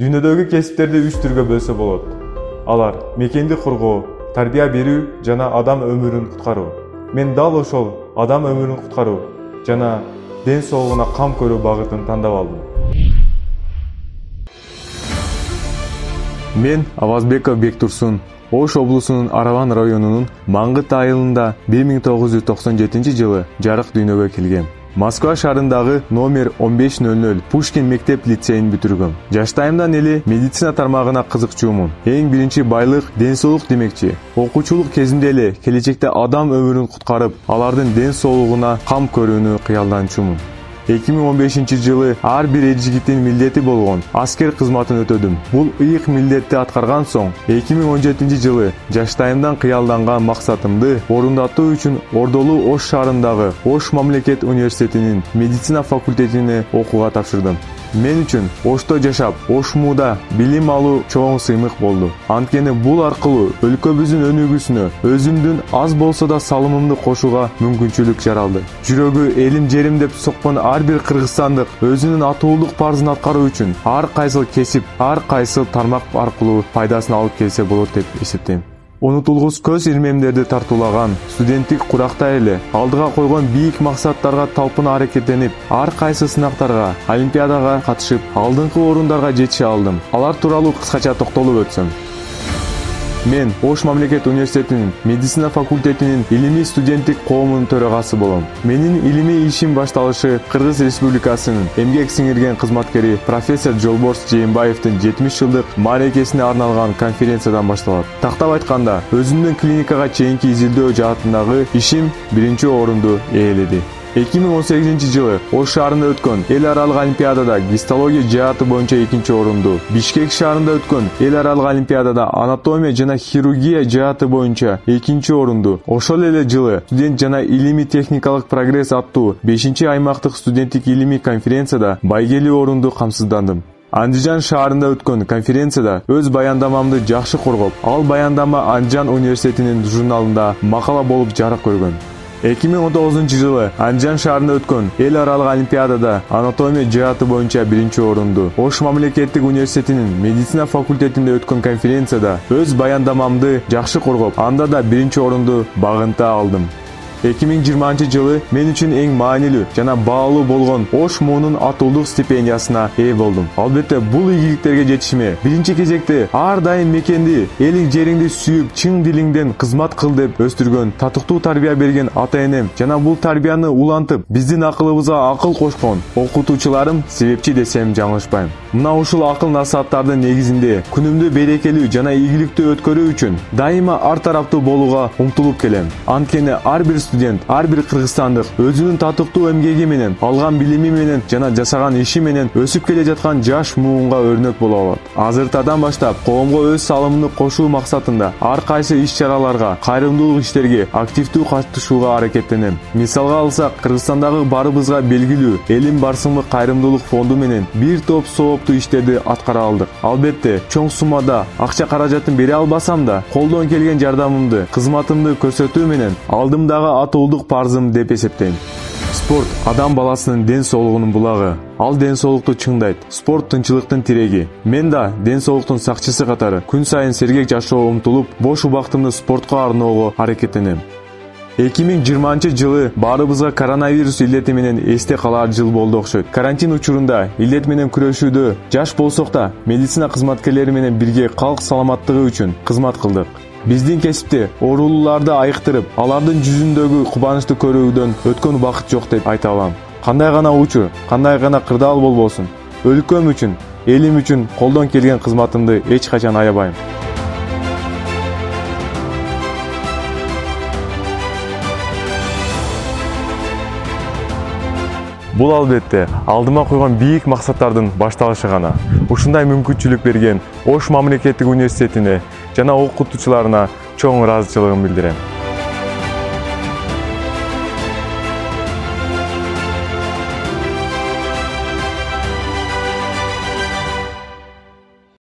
Дүйнөдөгү кесиптерди 3 түргө бөлсө болот. Алар мекенди коргоо, тарбия берүү жана адам өмүрүн куткаруу. Мен дал ошол адам өмүрүн куткаруу жана ден соолугуна кам көрүү багытын тандап алдым. Мен Авазбеков Бектурсун, Ош облусунун Араван районунун Маңгыт айылында 1997 жылы жарык дүйнөгө келгем. Москва шаарындагы номер 1500 Пушкин мектеп лицейин бүтүргөм. Жаштайымдан эле медицина тармагына кызыкчуумун. Эң биринчи байлык ден соолук демекчи. Окуучулук кезимде эле келечекте адам өмүрүн куткарып, алардын ден соолугуна кам көрүүнү кыялданчумун. 2015 жылы ар бир эр жигиттин милдети болгон аскер кызматын өтөдүм. Бул ыйык милдетти аткарган соң 2017 жылы жаштайымдан кыялданган максатымды орундатуу үчүн Ордолуу Ош шаарындагы Ош мамлекет университетинин медицина факультетине окууга тапшырдым. Мен үчүн Ошто жашап, Ошмуда билим алуу чоң сыймык болду. Анткени бул аркылуу өлкөбүздүн өнүгүүсүнө өзүмдүн аз болсо да салымымды кошууга мүмкүнчүлүк жаралды. Жүрөгү элим жерим деп соккон ар бир кыргызстандык өзүнүн атуулук парзын аткаруу үчүн ар кайсыл кесип, ар кайсыл тармак аркылуу пайдасын алып келсе болот деп эсептейм. Унутулгус көз ирмемдерди тартуулаган студенттик куракта эле алдыга койгон бийик максаттарга талпына аракеттенип, ар кайсы сынактарга, олимпиадага катышып, алдыңкы орундарга жетише алдым. Алар тууралуу кыскача токтолуп өтсөм. Мен Ош мамлекет университетинин медицина факультетинин илимий студенттик коомунун төрагасы болом. Менин илимий ишим башталышы Кыргыз Республикасынын эмгек сиңирген кызматкери профессор Жолборс Жээнбаевдин 70 жылдык мааракесине арналган конференциядан башталат. Тактап айтканда, өзүмдүн клиникага чейинки изилдөө жаатындагы ишим биринчи орунду ээледи. 2018 жылы Ош шаарында өткөн эл аралык олимпиадада гистология жааты боюнча экинчи орунду, Бишкек шаарында өткөн эл аралык олимпиадада анатомия жана хирургия жааты боюнча экинчи орунду, ошол эле жылы студент жана илимий техникалык прогресс аттуу 5-аймактык студенттик илимий конференцияда байгелүү орунду камсыздандым. Андижан шаарында өткөн конференцияда өз баяндамамды жакшы коргоп, ал баяндама Андижан университетинин журналында макала болуп жарык көргөн. 2019 жылы Андижан шаарында өткөн эл аралык олимпиадада анатомия жааты боюнча биринчи орунду, Ош мамлекеттик университетинин медицина факультетинде өткөн конференцияда өз баяндамамды жакшы коргоп, анда да биринчи орунду багынта алдым. 2020 жылы мен үчүн эң маанилүү жана баалуу болгон Ош муунун атуулук стипендиясына ээ болдум. Албетте, бул ийгиликтерге жетишиме биринчи кезекте ар дайым мекенди, элиң жериңди сүйүп, чың дилиңден кызмат кыл деп өстүргөн, татыктуу тарбия берген ата-энем жана бул тарбияны улантып, биздин акылыбызга акыл кошкон окутуучуларым себепчи десем жаңылышпайм. Мына ушул акыл насааттардын негизинде күнүмдү берекелүү жана ийгиликтүү өткөрүү үчүн дайыма ар тараптуу болууга умтулуп келем. Анткени ар бир студент, ар бир кыргызстандык өзүнүн татыктуу эмгеги менен, алган билими менен жана жасаган иши менен өсүп келе жаткан жаш муунга өрнөк боло алат. Азыртадан баштап коомго өз салымымды кошуу максатында ар кайсы иш-чараларга, кайрымдуулук иштерге активдүү катышууга аракеттенем. Мисалга алсак, Кыргызстандагы барыбызга белгилүү Элим Барсымлык кайрымдуулук фонду менен бир топ сооптуу иштерди аткара алдык. Албетте, чоң суммада акча каражатын бере албасам да, колдон келген жардамымды, кызматымды көрсөтүү менен алдымдагы атуулук парзым деп эсептейм. Спорт адам баласынын ден соолугунун булагы. Ал ден соолукту чыңдайт. Спорт тынчылыктын тиреги. Мен да ден соолуктун сакчысы катары күн сайын сергек жашоого умтулуп, бош убактымды спортко арноого аракеттенем. 2020 жылы баарыбызга коронавирус илдети менен эсте калар жыл болду окшойт. Карантин учурунда илдет менен күрөшүүдө жаш болсок да медицина кызматкерлери менен бирге калк саламаттыгы үчүн кызмат кылдык. Биздин кесипте оорулууларды айыктырып, алардын жүзүндөгү кубанычты көрүүдөн өткөн убакыт жок деп айта алам. Кандай гана учур, кандай гана кырдаал болбосун, өлкөм үчүн, элим үчүн колдон келген кызматымды эч качан аябайм. Бул албетте алдыма койгон бийик максаттардын башталышы гана. Ушундай мүмкүнчүлүк берген Ош мамлекеттик университетине жана окутуучуларына чоң ыраазычылыгымды билдирем.